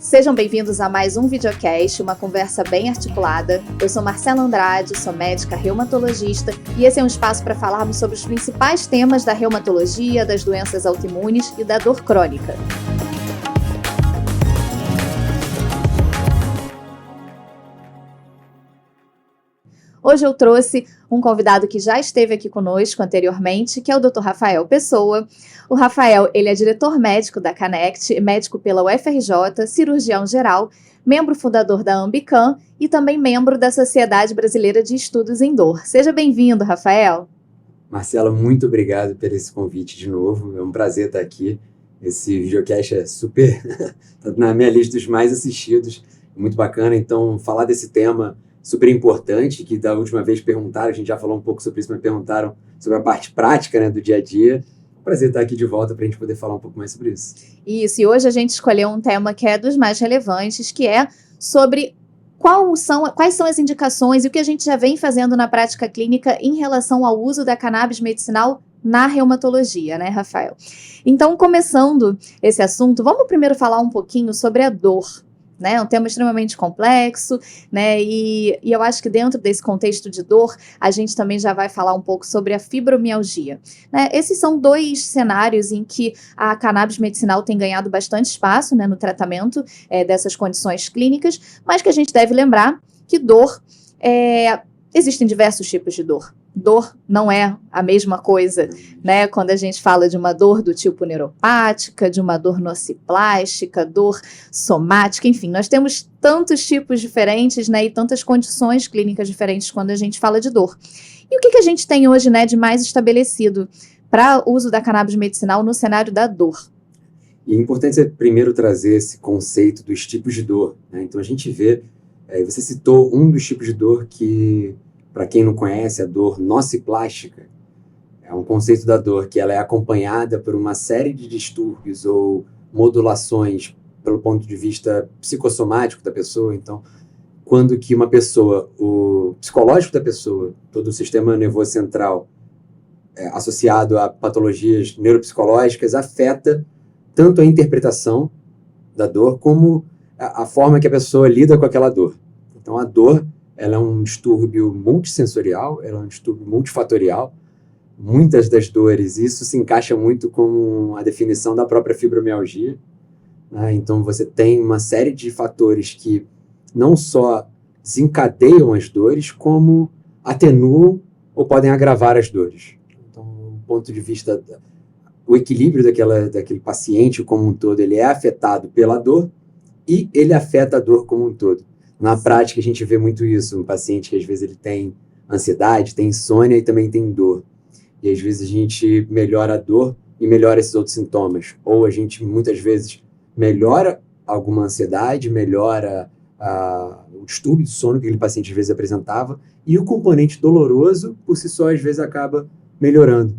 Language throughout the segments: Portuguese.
Sejam bem-vindos a mais um videocast, uma conversa bem articulada. Eu sou Marcela Andrade, sou médica reumatologista e esse é um espaço para falarmos sobre os principais temas da reumatologia, das doenças autoimunes e da dor crônica. Hoje eu trouxe um convidado que já esteve aqui conosco anteriormente, que é o Dr. Rafael Pessoa. O Rafael, ele é diretor médico da Connect, médico pela UFRJ, cirurgião geral, membro fundador da Ambicam e também membro da Sociedade Brasileira de Estudos em Dor. Seja bem-vindo, Rafael. Marcela, muito obrigado por esse convite de novo. É um prazer estar aqui. Esse videocast é super... está na minha lista dos mais assistidos. Muito bacana. Então, falar desse tema super importante, que da última vez perguntaram, a gente já falou um pouco sobre isso, mas perguntaram sobre a parte prática, né, do dia a dia. Prazer estar aqui de volta para a gente poder falar um pouco mais sobre isso. Isso, e hoje a gente escolheu um tema que é dos mais relevantes, que é sobre quais são as indicações e o que a gente já vem fazendo na prática clínica em relação ao uso da cannabis medicinal na reumatologia, né, Rafael? Então, começando esse assunto, vamos primeiro falar um pouquinho sobre a dor, né? Um tema extremamente complexo, né? E eu acho que dentro desse contexto de dor, a gente também já vai falar um pouco sobre a fibromialgia, né? Esses são dois cenários em que a cannabis medicinal tem ganhado bastante espaço, né, no tratamento dessas condições clínicas, mas que a gente deve lembrar que dor, existem diversos tipos de dor. Dor não é a mesma coisa, né? Quando a gente fala de uma dor do tipo neuropática, de uma dor nociplástica, dor somática, enfim, nós temos tantos tipos diferentes, né? E tantas condições clínicas diferentes quando a gente fala de dor. E o que a gente tem hoje, né, de mais estabelecido para o uso da cannabis medicinal no cenário da dor? E é importante você primeiro trazer esse conceito dos tipos de dor, né? Então a gente vê, você citou um dos tipos de dor que, para quem não conhece, a dor nociplástica é um conceito da dor que ela é acompanhada por uma série de distúrbios ou modulações pelo ponto de vista psicossomático da pessoa. Então, quando que uma pessoa, o psicológico da pessoa, todo o sistema nervoso central associado a patologias neuropsicológicas afeta tanto a interpretação da dor como a forma que a pessoa lida com aquela dor. Então, a dor, ela é um distúrbio multissensorial, ela é um distúrbio multifatorial. Muitas das dores, isso se encaixa muito com a definição da própria fibromialgia, né? Então, você tem uma série de fatores que não só desencadeiam as dores, como atenuam ou podem agravar as dores. Então, do ponto de vista, o equilíbrio daquele paciente como um todo, ele é afetado pela dor e ele afeta a dor como um todo. Na prática, a gente vê muito isso. Um paciente que, às vezes, ele tem ansiedade, tem insônia e também tem dor. E, às vezes, a gente melhora a dor e melhora esses outros sintomas. Ou a gente, muitas vezes, melhora alguma ansiedade, melhora o distúrbio de sono que aquele paciente, às vezes, apresentava. E o componente doloroso, por si só, às vezes, acaba melhorando.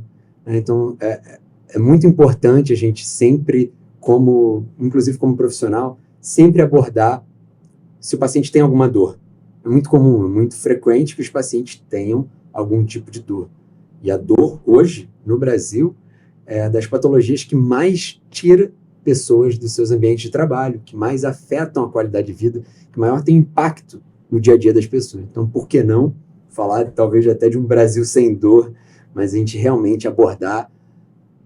Então, é muito importante a gente sempre, inclusive como profissional, sempre abordar se o paciente tem alguma dor. É muito comum, é muito frequente que os pacientes tenham algum tipo de dor. E a dor, hoje, no Brasil, é das patologias que mais tira pessoas dos seus ambientes de trabalho, que mais afetam a qualidade de vida, que maior tem impacto no dia a dia das pessoas. Então, por que não falar, talvez, até de um Brasil sem dor, mas a gente realmente abordar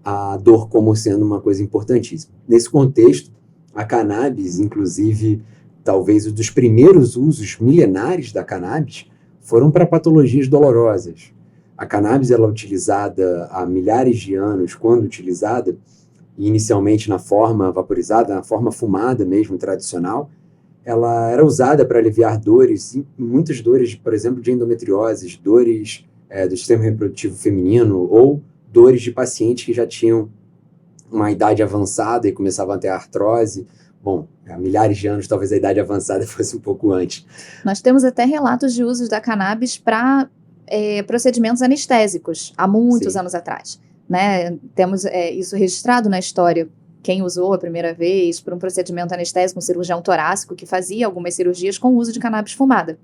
a dor como sendo uma coisa importantíssima. Nesse contexto, a cannabis, inclusive, talvez um dos primeiros usos milenares da cannabis foram para patologias dolorosas. A cannabis ela é utilizada há milhares de anos, quando utilizada, inicialmente na forma vaporizada, na forma fumada mesmo, tradicional, ela era usada para aliviar dores, muitas dores, por exemplo, de endometriose, dores do sistema reprodutivo feminino ou dores de pacientes que já tinham uma idade avançada e começavam a ter artrose. Bom, há milhares de anos, talvez a idade avançada fosse um pouco antes. Nós temos até relatos de usos da cannabis para procedimentos anestésicos, há muitos anos atrás, né? Temos isso registrado na história. Quem usou a primeira vez por um procedimento anestésico, um cirurgião torácico que fazia algumas cirurgias com o uso de cannabis fumada.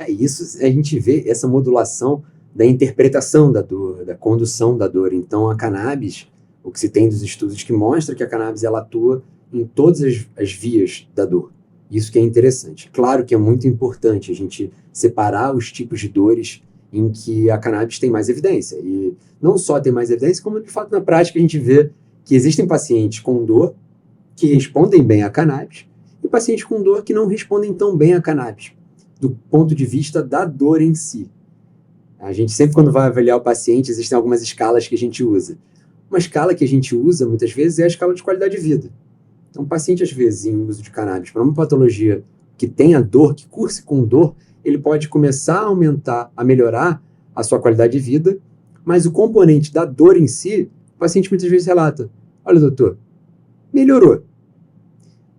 Isso a gente vê essa modulação da interpretação da dor, da condução da dor. Então, a cannabis, o que se tem dos estudos que mostra que a cannabis ela atua em todas as vias da dor. Isso que é interessante. Claro que é muito importante a gente separar os tipos de dores em que a cannabis tem mais evidência. E não só tem mais evidência, como de fato na prática a gente vê que existem pacientes com dor que respondem bem à cannabis e pacientes com dor que não respondem tão bem à cannabis, do ponto de vista da dor em si. A gente sempre, quando vai avaliar o paciente, existem algumas escalas que a gente usa. Uma escala que a gente usa, muitas vezes, é a escala de qualidade de vida. Então, o paciente, às vezes, em uso de cannabis para uma patologia que tenha dor, que curse com dor, ele pode começar a aumentar, a melhorar a sua qualidade de vida, mas o componente da dor em si, o paciente muitas vezes relata: olha, doutor, melhorou.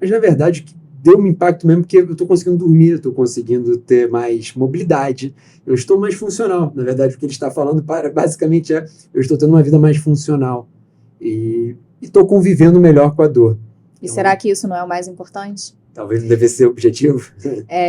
Mas, na verdade, deu um impacto mesmo porque eu estou conseguindo dormir, eu estou conseguindo ter mais mobilidade, eu estou mais funcional. Na verdade, o que ele está falando basicamente é: eu estou tendo uma vida mais funcional e estou convivendo melhor com a dor. E será que isso não é o mais importante? Talvez não devesse ser o objetivo.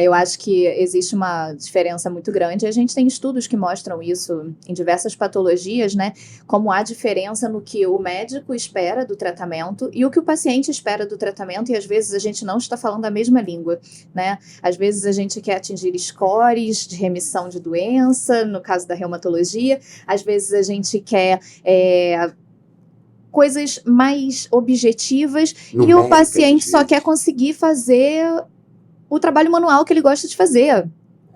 Eu acho que existe uma diferença muito grande. A gente tem estudos que mostram isso em diversas patologias, né? Como há diferença no que o médico espera do tratamento e o que o paciente espera do tratamento, e às vezes a gente não está falando a mesma língua, né? Às vezes a gente quer atingir scores de remissão de doença, no caso da reumatologia, às vezes a gente quer coisas mais objetivas e o paciente só quer conseguir fazer o trabalho manual que ele gosta de fazer.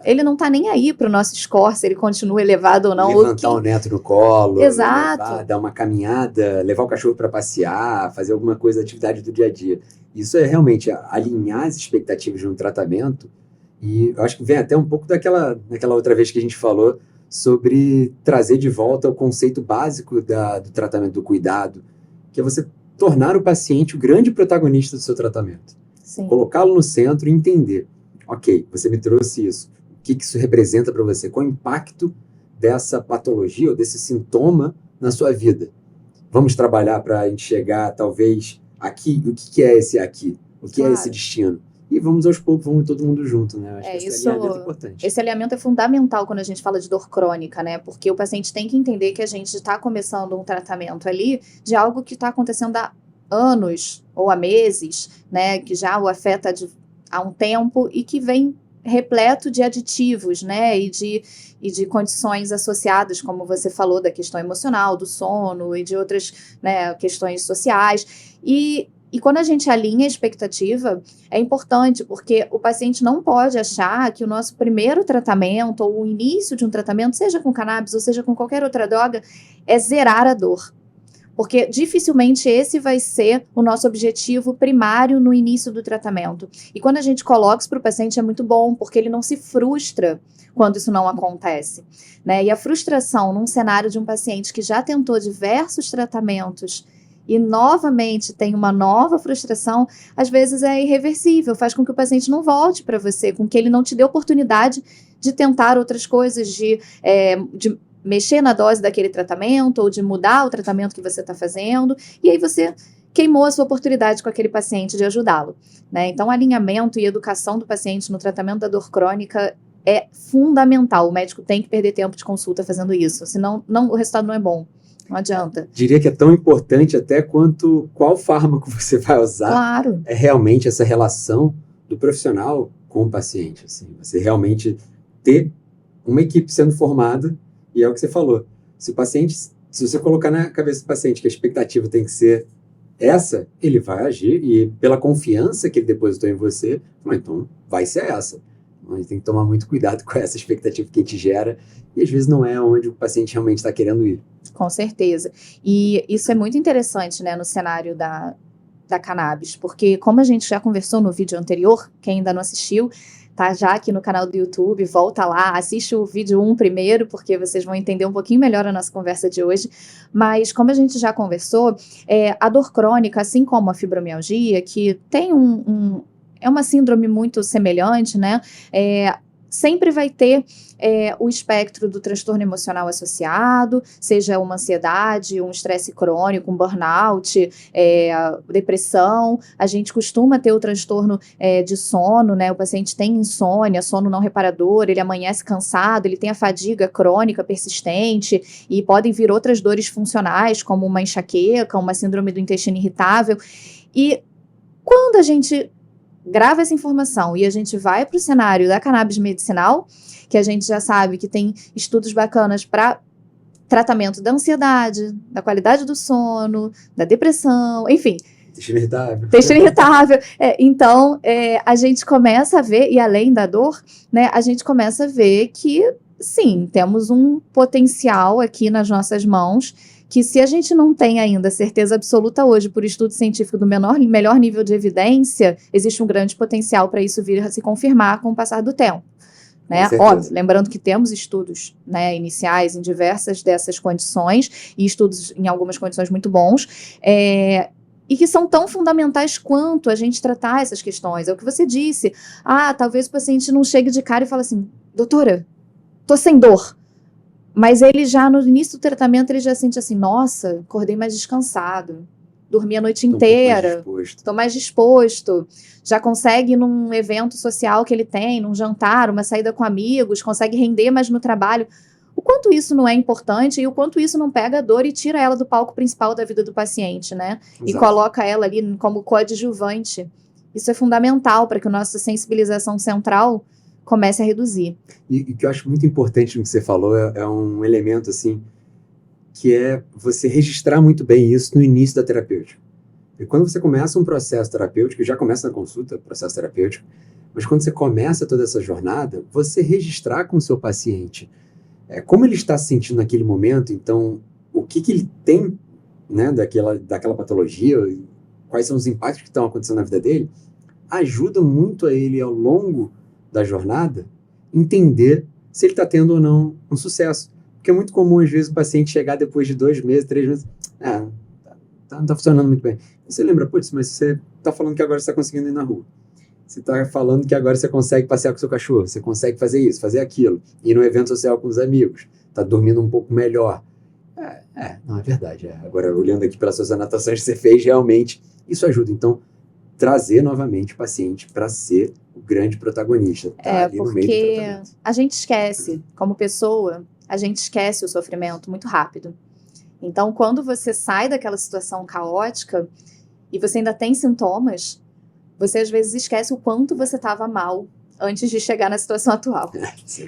Ele não está nem aí para o nosso score, se ele continua elevado ou não. Levantar o neto no colo, exato, dar uma caminhada, levar o cachorro para passear, fazer alguma coisa, atividade do dia a dia. Isso é realmente alinhar as expectativas de um tratamento, e eu acho que vem até um pouco daquela outra vez que a gente falou sobre trazer de volta o conceito básico do tratamento, do cuidado, que é você tornar o paciente o grande protagonista do seu tratamento. Sim. Colocá-lo no centro e entender: ok, você me trouxe isso, o que isso representa para você, qual é o impacto dessa patologia ou desse sintoma na sua vida. Vamos trabalhar para a gente chegar, talvez, aqui. O que é esse aqui? O que é esse destino? E vamos aos poucos, vamos todo mundo junto, né? Acho que esse alinhamento é importante. Esse alinhamento é fundamental quando a gente fala de dor crônica, né? Porque o paciente tem que entender que a gente está começando um tratamento ali de algo que está acontecendo há anos ou há meses, né? Que já o afeta há um tempo e que vem repleto de aditivos, né? E de condições associadas, como você falou, da questão emocional, do sono e de outras, né, questões sociais. E quando a gente alinha a expectativa, é importante, porque o paciente não pode achar que o nosso primeiro tratamento ou o início de um tratamento, seja com cannabis ou seja com qualquer outra droga, é zerar a dor. Porque dificilmente esse vai ser o nosso objetivo primário no início do tratamento. E quando a gente coloca isso para o paciente é muito bom, porque ele não se frustra quando isso não acontece, né? E a frustração num cenário de um paciente que já tentou diversos tratamentos e novamente tem uma nova frustração, às vezes é irreversível, faz com que o paciente não volte para você, com que ele não te dê oportunidade de tentar outras coisas, de mexer na dose daquele tratamento ou de mudar o tratamento que você está fazendo, e aí você queimou a sua oportunidade com aquele paciente de ajudá-lo, né? Então, alinhamento e educação do paciente no tratamento da dor crônica é fundamental. O médico tem que perder tempo de consulta fazendo isso, senão o resultado não é bom. Não adianta. Diria que é tão importante até quanto qual fármaco você vai usar. Claro. É realmente essa relação do profissional com o paciente. Assim, você realmente ter uma equipe sendo formada, e é o que você falou. Se você colocar na cabeça do paciente que a expectativa tem que ser essa, ele vai agir, e pela confiança que ele depositou em você, então vai ser essa. A gente tem que tomar muito cuidado com essa expectativa que a gente gera, e às vezes não é onde o paciente realmente está querendo ir. Com certeza. E isso é muito interessante, né, no cenário da cannabis, porque como a gente já conversou no vídeo anterior, quem ainda não assistiu, tá já aqui no canal do YouTube, volta lá, assiste o vídeo 1 primeiro, porque vocês vão entender um pouquinho melhor a nossa conversa de hoje. Mas como a gente já conversou, a dor crônica, assim como a fibromialgia, que tem é uma síndrome muito semelhante, né? Sempre vai ter o espectro do transtorno emocional associado, seja uma ansiedade, um estresse crônico, um burnout, depressão. A gente costuma ter o transtorno de sono, né? O paciente tem insônia, sono não reparador, ele amanhece cansado, ele tem a fadiga crônica persistente e podem vir outras dores funcionais, como uma enxaqueca, uma síndrome do intestino irritável. E Quando a gente grava essa informação e a gente vai para o cenário da cannabis medicinal, que a gente já sabe que tem estudos bacanas para tratamento da ansiedade, da qualidade do sono, da depressão, enfim. Intestino irritável. Então, a gente começa a ver, e além da dor, né, a gente começa a ver que, sim, temos um potencial aqui nas nossas mãos, que se a gente não tem ainda certeza absoluta hoje, por estudo científico do melhor nível de evidência, existe um grande potencial para isso vir a se confirmar com o passar do tempo. Né? Óbvio, lembrando que temos estudos, né, iniciais em diversas dessas condições, e estudos em algumas condições muito bons, e que são tão fundamentais quanto a gente tratar essas questões. É o que você disse. Talvez o paciente não chegue de cara e fale assim, doutora, tô sem dor. Mas ele já, no início do tratamento, ele já sente assim, nossa, acordei mais descansado, dormi a noite inteira, estou mais disposto, já consegue num evento social que ele tem, num jantar, uma saída com amigos, consegue render mais no trabalho. O quanto isso não é importante e o quanto isso não pega a dor e tira ela do palco principal da vida do paciente, né? Exato. E coloca ela ali como coadjuvante. Isso é fundamental para que a nossa sensibilização central comece a reduzir. E o que eu acho muito importante no que você falou é um elemento, assim, que é você registrar muito bem isso no início da terapêutica. E quando você começa um processo terapêutico, já começa na consulta, processo terapêutico, mas quando você começa toda essa jornada, você registrar com o seu paciente como ele está se sentindo naquele momento, então, o que ele tem, né, daquela patologia, quais são os impactos que estão acontecendo na vida dele, ajuda muito a ele, ao longo da jornada, entender se ele está tendo ou não um sucesso. Porque é muito comum, às vezes, o paciente chegar depois de 2 meses, 3 meses, não está funcionando muito bem. Você lembra, putz, mas você está falando que agora você está conseguindo ir na rua. Você está falando que agora você consegue passear com o seu cachorro, você consegue fazer isso, fazer aquilo, ir num evento social com os amigos, está dormindo um pouco melhor. Não, é verdade. Agora, olhando aqui pelas suas anotações que você fez, realmente, isso ajuda. Então, trazer novamente o paciente para ser o grande protagonista. Ali no meio do tratamento. A gente esquece, como pessoa, a gente esquece o sofrimento muito rápido. Então, quando você sai daquela situação caótica e você ainda tem sintomas, você às vezes esquece o quanto você estava mal antes de chegar na situação atual.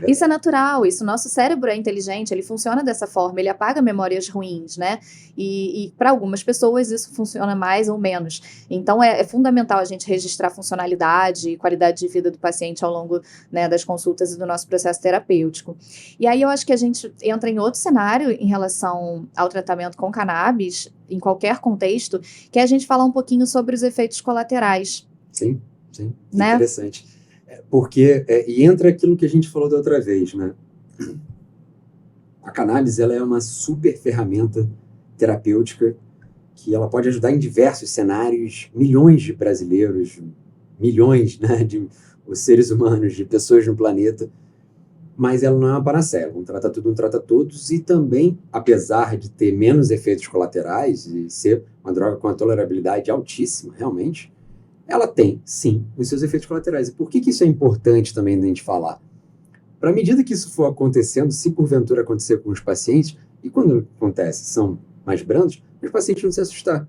Isso é natural, nosso cérebro é inteligente, ele funciona dessa forma, ele apaga memórias ruins, né? E para algumas pessoas isso funciona mais ou menos. Então é fundamental a gente registrar a funcionalidade e qualidade de vida do paciente ao longo, né, das consultas e do nosso processo terapêutico. E aí eu acho que a gente entra em outro cenário em relação ao tratamento com cannabis, em qualquer contexto, que é a gente falar um pouquinho sobre os efeitos colaterais. Sim, né? Interessante. Porque, e entra aquilo que a gente falou da outra vez, né? A cannabis, ela é uma super ferramenta terapêutica que ela pode ajudar em diversos cenários, milhões de brasileiros, milhões, né, de seres humanos, de pessoas no planeta, mas ela não é uma panaceia, ela não trata tudo, não trata todos, e também, apesar de ter menos efeitos colaterais e ser uma droga com uma tolerabilidade altíssima, realmente, ela tem, sim, os seus efeitos colaterais. E por que isso é importante também da gente falar? Para a medida que isso for acontecendo, se porventura acontecer com os pacientes, e quando acontece, são mais brandos, os pacientes não se assustar.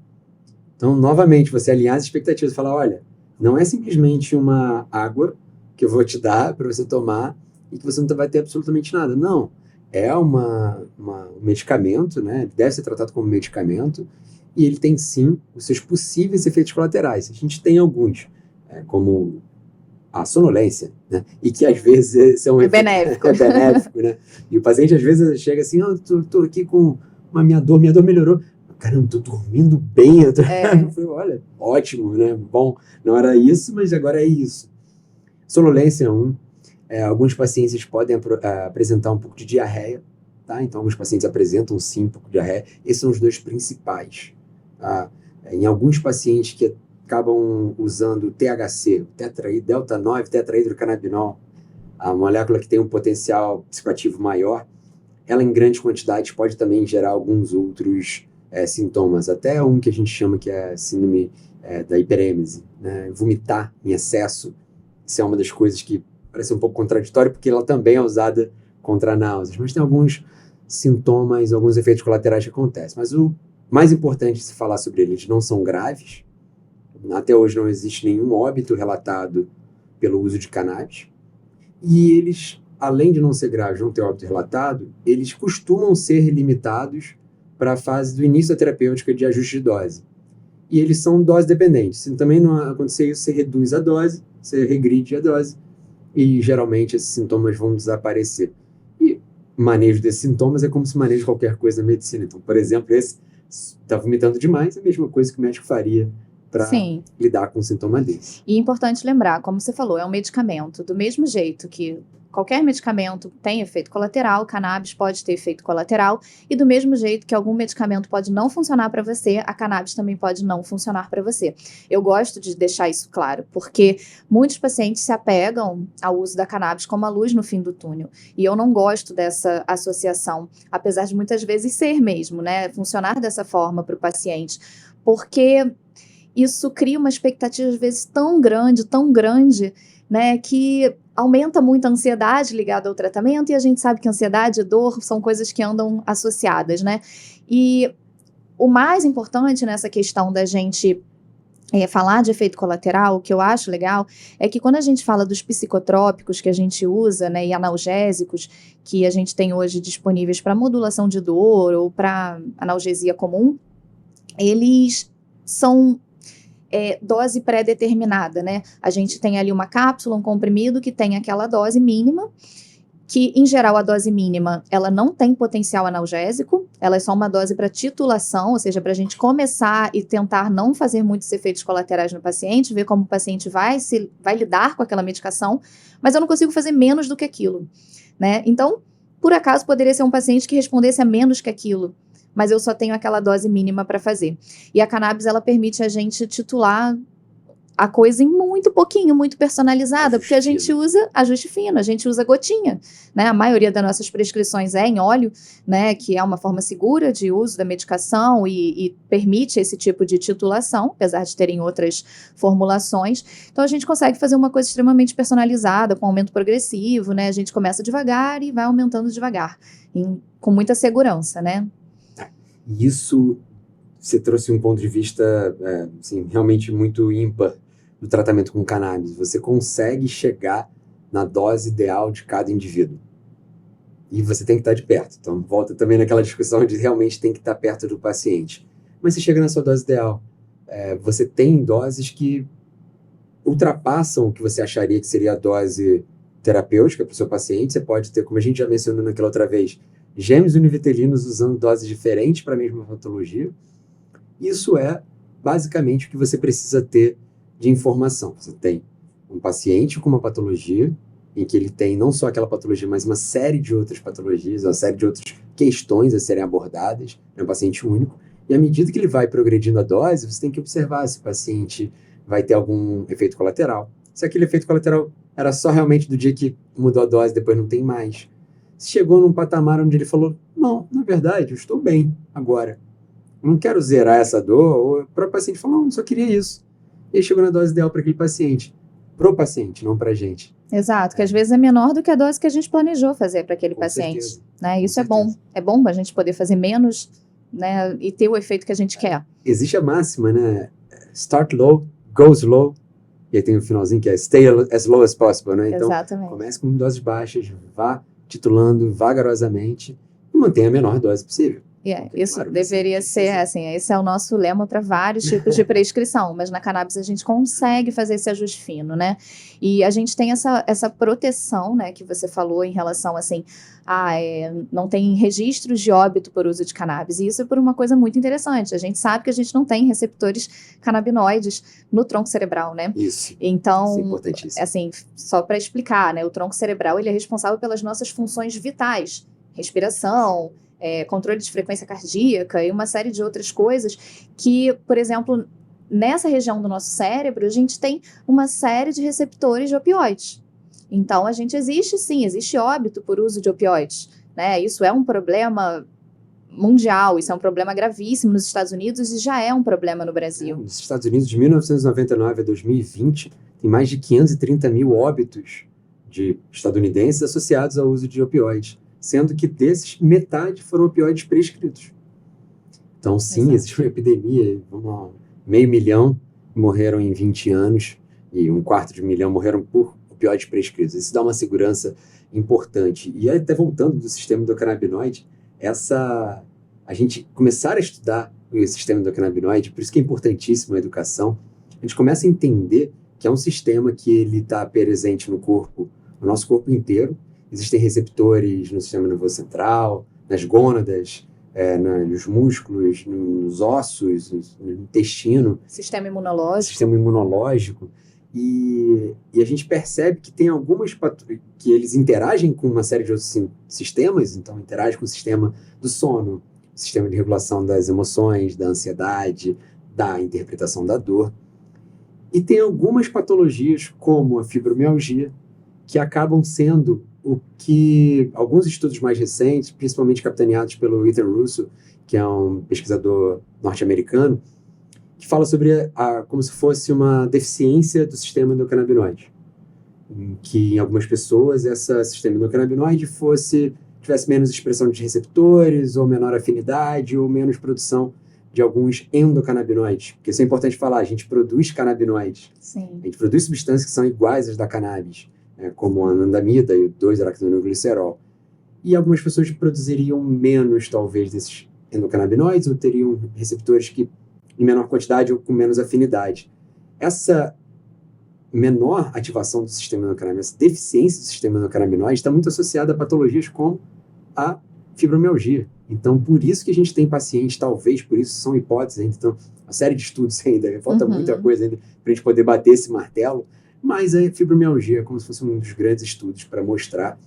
Então, novamente, você alinhar as expectativas e falar, olha, não é simplesmente uma água que eu vou te dar para você tomar e que você não vai ter absolutamente nada. Não, é um medicamento, né? Deve ser tratado como medicamento, e ele tem, sim, os seus possíveis efeitos colaterais. A gente tem alguns, como a sonolência, né? E que, às vezes, é benéfico. É benéfico, né? E o paciente, às vezes, chega assim, tô aqui com minha dor melhorou. Caramba, tô dormindo bem. Eu falei, olha, ótimo, né? Bom, não era isso, mas agora é isso. Sonolência é alguns pacientes podem apresentar um pouco de diarreia, tá? Então, alguns pacientes apresentam, sim, um pouco de diarreia. Esses são os 2 principais. Tá? Em alguns pacientes que acabam usando THC, delta 9 tetrahidrocannabinol, a molécula que tem um potencial psicoativo maior, ela em grandes quantidades pode também gerar alguns outros sintomas, até um que a gente chama que é síndrome da hiperêmese, né? Vomitar em excesso. Isso é uma das coisas que parece um pouco contraditório, porque ela também é usada contra náuseas, mas tem alguns sintomas, alguns efeitos colaterais que acontecem. Mas o mais importante de se falar sobre eles não são graves, até hoje não existe nenhum óbito relatado pelo uso de cannabis. E eles, além de não ser graves, não ter óbito relatado, eles costumam ser limitados para a fase do início da terapêutica de ajuste de dose. E eles são dose dependentes. Se também não acontecer isso, você reduz a dose, você regride a dose, e geralmente esses sintomas vão desaparecer. E manejo desses sintomas é como se maneja qualquer coisa na medicina. Então, por exemplo, esse está vomitando demais, é a mesma coisa que o médico faria para lidar com um sintoma desse. E é importante lembrar, como você falou, é um medicamento. Do mesmo jeito que qualquer medicamento tem efeito colateral, cannabis pode ter efeito colateral, e do mesmo jeito que algum medicamento pode não funcionar para você, a cannabis também pode não funcionar para você. Eu gosto de deixar isso claro, porque muitos pacientes se apegam ao uso da cannabis como a luz no fim do túnel, e eu não gosto dessa associação, apesar de muitas vezes ser mesmo, né, funcionar dessa forma para o paciente, porque isso cria uma expectativa às vezes tão grande, né, que aumenta muito a ansiedade ligada ao tratamento, e a gente sabe que ansiedade e dor são coisas que andam associadas, né? E o mais importante nessa questão da gente falar de efeito colateral, o que eu acho legal, é que quando a gente fala dos psicotrópicos que a gente usa, né, e analgésicos que a gente tem hoje disponíveis para modulação de dor ou para analgesia comum, eles são dose pré-determinada, né? A gente tem ali uma cápsula, um comprimido que tem aquela dose mínima, que em geral a dose mínima, ela não tem potencial analgésico, ela é só uma dose para titulação, ou seja, para a gente começar e tentar não fazer muitos efeitos colaterais no paciente, ver como o paciente vai lidar com aquela medicação, mas eu não consigo fazer menos do que aquilo, né? Então, por acaso, poderia ser um paciente que respondesse a menos que aquilo, mas eu só tenho aquela dose mínima para fazer. E a cannabis, ela permite a gente titular a coisa em muito pouquinho, muito personalizada, porque a gente usa ajuste fino, a gente usa gotinha, né? A maioria das nossas prescrições é em óleo, né? Que é uma forma segura de uso da medicação e permite esse tipo de titulação, apesar de terem outras formulações. Então, a gente consegue fazer uma coisa extremamente personalizada, com aumento progressivo, né? A gente começa devagar e vai aumentando devagar, com muita segurança, né? Isso, você trouxe um ponto de vista assim, realmente muito ímpar do tratamento com cannabis. Você consegue chegar na dose ideal de cada indivíduo. E você tem que estar de perto. Então, volta também naquela discussão de realmente tem que estar perto do paciente. Mas você chega na sua dose ideal. Você tem doses que ultrapassam o que você acharia que seria a dose terapêutica para o seu paciente. Você pode ter, como a gente já mencionou naquela outra vez, gêmeos univitelinos usando doses diferentes para a mesma patologia. Isso é basicamente o que você precisa ter de informação. Você tem um paciente com uma patologia, em que ele tem não só aquela patologia, mas uma série de outras patologias, uma série de outras questões a serem abordadas, é um paciente único, e à medida que ele vai progredindo a dose, você tem que observar se o paciente vai ter algum efeito colateral. Se aquele efeito colateral era só realmente do dia que mudou a dose, depois não tem mais. Chegou num patamar onde ele falou, não, na verdade, eu estou bem agora. Eu não quero zerar essa dor. Ou o próprio paciente falou, não, só queria isso. E aí chegou na dose ideal para aquele paciente. Pro paciente, não pra gente. Exato, que às vezes é menor do que a dose que a gente planejou fazer para aquele paciente. Né? Isso é bom. É bom a gente poder fazer menos, né, e ter o efeito que a gente quer. Existe a máxima, né? Start low, go slow. E aí tem o finalzinho que é stay as low as possible, né? Então, exatamente. Comece com doses baixas, vá titulando vagarosamente e mantenha a menor dose possível. Isso claro, deveria ser, assim, esse é o nosso lema para vários tipos de prescrição, mas na cannabis a gente consegue fazer esse ajuste fino, né? E a gente tem essa proteção, né, que você falou em relação, assim, não tem registros de óbito por uso de cannabis, e isso é por uma coisa muito interessante. A gente sabe que a gente não tem receptores canabinoides no tronco cerebral, né? Isso. Então, isso é importantíssimo. Assim, só para explicar, né, o tronco cerebral, ele é responsável pelas nossas funções vitais, respiração, controle de frequência cardíaca e uma série de outras coisas que, por exemplo, nessa região do nosso cérebro, a gente tem uma série de receptores de opioides. Então, existe óbito por uso de opioides, né? Isso é um problema mundial, isso é um problema gravíssimo nos Estados Unidos e já é um problema no Brasil. Nos Estados Unidos, de 1999 a 2020, tem mais de 530 mil óbitos de estadunidenses associados ao uso de opioides, sendo que desses, metade foram opioides prescritos. Então, sim, existe uma epidemia, 500 mil morreram em 20 anos e 250.000 morreram por opioides prescritos. Isso dá uma segurança importante. E até voltando do sistema endocannabinoide, a gente começar a estudar o sistema endocannabinoide, por isso que é importantíssima a educação, a gente começa a entender que é um sistema que ele está presente no corpo, no nosso corpo inteiro. Existem receptores no sistema nervoso central, nas gônadas, nos músculos, nos ossos, no intestino. Sistema imunológico. Sistema imunológico. E a gente percebe que tem algumas que eles interagem com uma série de outros sistemas, então interagem com o sistema do sono, sistema de regulação das emoções, da ansiedade, da interpretação da dor. E tem algumas patologias, como a fibromialgia, que acabam sendo o que alguns estudos mais recentes, principalmente capitaneados pelo Ethan Russo, que é um pesquisador norte-americano, que fala sobre como se fosse uma deficiência do sistema endocannabinoide, em que em algumas pessoas esse sistema endocannabinoide tivesse menos expressão de receptores, ou menor afinidade, ou menos produção de alguns endocannabinoides. Porque isso é importante falar, a gente produz canabinoides. Sim. A gente produz substâncias que são iguais às da cannabis, como a anandamida e o 2-aracnoniglicerol. E algumas pessoas produziriam menos, talvez, desses endocannabinoides, ou teriam receptores que em menor quantidade ou com menos afinidade. Essa menor ativação do sistema endocannabinoide, essa deficiência do sistema endocannabinoide está muito associada a patologias como a fibromialgia. Então, por isso que a gente tem pacientes, talvez, por isso são hipóteses ainda, então, uma série de estudos ainda, falta muita coisa ainda para a gente poder bater esse martelo, mas a fibromialgia é como se fosse um dos grandes estudos para mostrar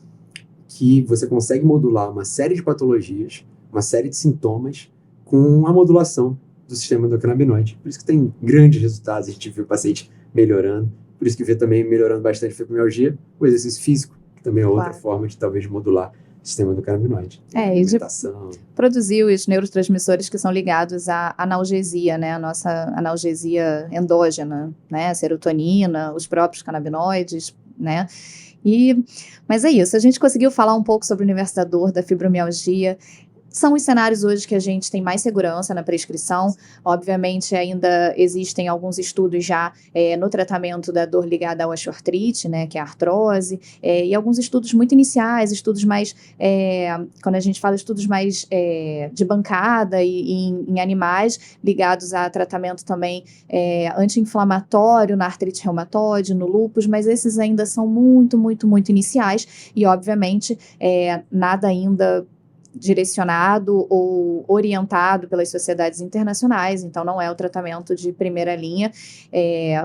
que você consegue modular uma série de patologias, uma série de sintomas, com a modulação do sistema endocannabinoide. Por isso que tem grandes resultados, a gente vê o paciente melhorando, por isso que vê também melhorando bastante a fibromialgia, o exercício físico, que também é outra forma de talvez modular o sistema endocannabinoide. E de produzir os neurotransmissores que são ligados à analgesia, né? A nossa analgesia endógena, né? A serotonina, os próprios canabinoides, né? Mas é isso, a gente conseguiu falar um pouco sobre o universo da dor, da fibromialgia. São os cenários hoje que a gente tem mais segurança na prescrição. Obviamente, ainda existem alguns estudos já no tratamento da dor ligada ao osteoartrite, né, que é a artrose, e alguns estudos muito iniciais, estudos mais, quando a gente fala estudos mais de bancada e em animais, ligados a tratamento também anti-inflamatório na artrite reumatoide, no lúpus, mas esses ainda são muito, muito, muito iniciais e, obviamente, nada ainda direcionado ou orientado pelas sociedades internacionais, então não é o tratamento de primeira linha,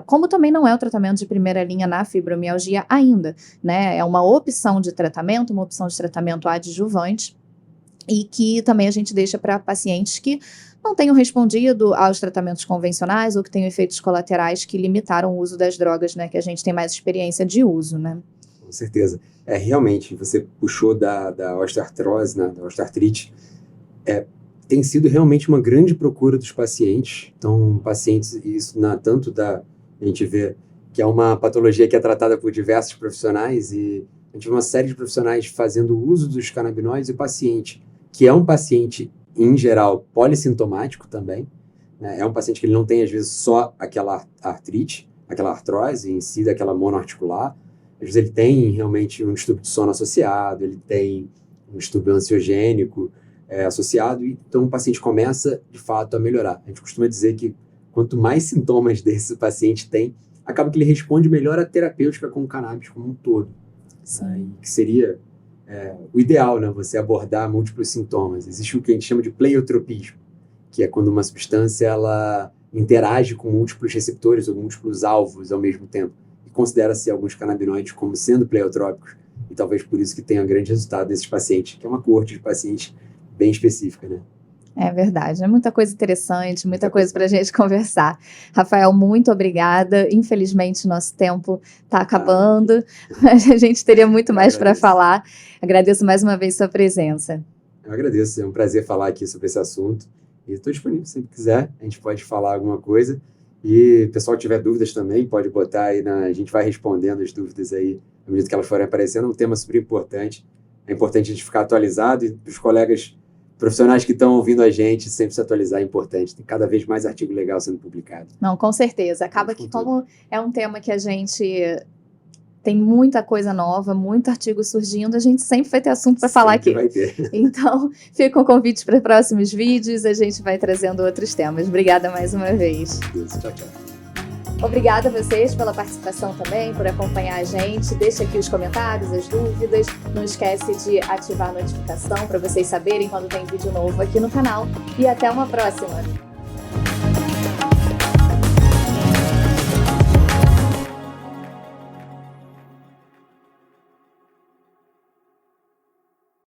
como também não é o tratamento de primeira linha na fibromialgia ainda, né? É uma opção de tratamento adjuvante, e que também a gente deixa para pacientes que não tenham respondido aos tratamentos convencionais ou que tenham efeitos colaterais que limitaram o uso das drogas, né? Que a gente tem mais experiência de uso, né? Com certeza. Realmente, você puxou da osteoartrose, né, da osteoartrite, tem sido realmente uma grande procura dos pacientes. Então, pacientes, a gente vê que é uma patologia que é tratada por diversos profissionais e a gente vê uma série de profissionais fazendo uso dos canabinoides e o paciente, que é um paciente, em geral, polissintomático também, né, é um paciente que ele não tem, às vezes, só aquela artrite, aquela artrose em si, daquela monoarticular. Às vezes ele tem realmente um distúrbio de sono associado, ele tem um distúrbio ansiogênico associado, e então o paciente começa, de fato, a melhorar. A gente costuma dizer que quanto mais sintomas desse paciente tem, acaba que ele responde melhor à terapêutica com o cannabis como um todo. Que seria o ideal, né? Você abordar múltiplos sintomas. Existe o que a gente chama de pleiotropismo, que é quando uma substância ela interage com múltiplos receptores ou múltiplos alvos ao mesmo tempo. Considera-se alguns canabinoides como sendo pleiotrópicos, e talvez por isso que tenha grande resultado nesses pacientes, que é uma coorte de pacientes bem específica, né? É verdade, é muita coisa interessante, muita coisa para a gente conversar. Rafael, muito obrigada. Infelizmente, nosso tempo está acabando, mas a gente teria muito mais para falar. Agradeço mais uma vez sua presença. Eu agradeço, é um prazer falar aqui sobre esse assunto, e estou disponível, se quiser, a gente pode falar alguma coisa. E o pessoal que tiver dúvidas também, pode botar aí, a gente vai respondendo as dúvidas aí, à medida que elas forem aparecendo. É um tema super importante. É importante a gente ficar atualizado e os colegas profissionais que estão ouvindo a gente, sempre se atualizar é importante. Tem cada vez mais artigo legal sendo publicado. Não, com certeza. Acaba que, como é um tema que a gente tem muita coisa nova, muito artigo surgindo, a gente sempre vai ter assunto para falar aqui. Vai ter. Então, fica um convite para próximos vídeos, a gente vai trazendo outros temas. Obrigada mais uma vez. Isso, tchau, tchau. Obrigada a vocês pela participação também, por acompanhar a gente. Deixa aqui os comentários, as dúvidas. Não esquece de ativar a notificação para vocês saberem quando tem vídeo novo aqui no canal. E até uma próxima!